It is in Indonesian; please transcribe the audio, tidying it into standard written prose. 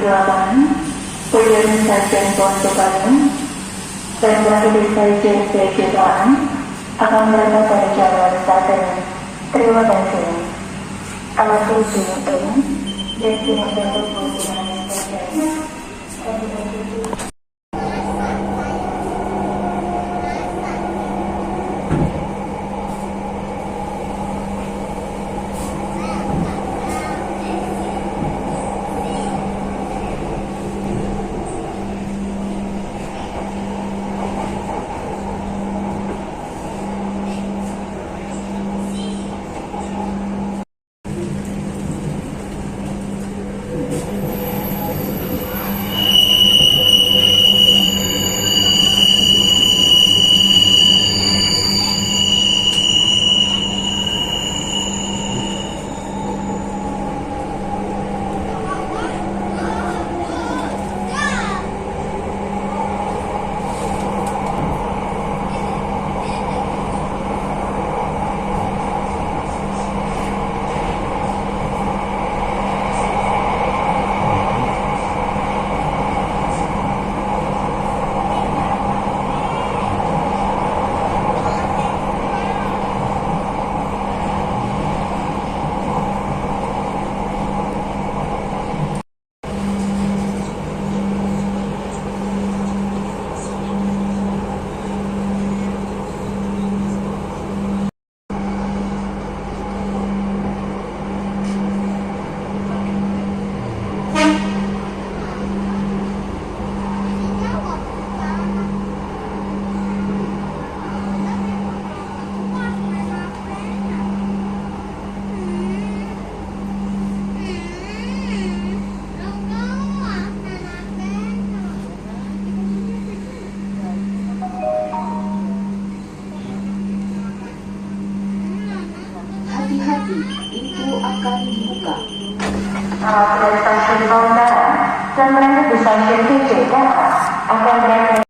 lapangan, Puyuh Sarjen Ponto Bandung, dan Wakil Sarjen PJ Paan akan berada pada jalur saat ini. Terima kasih. Alat tujuh ini, dan tidak dapat penggunaan yang terjadi. Hati-hati, itu akan dibuka. Dari stasiun Bawang dan melanjut di stasiun TJ akan berada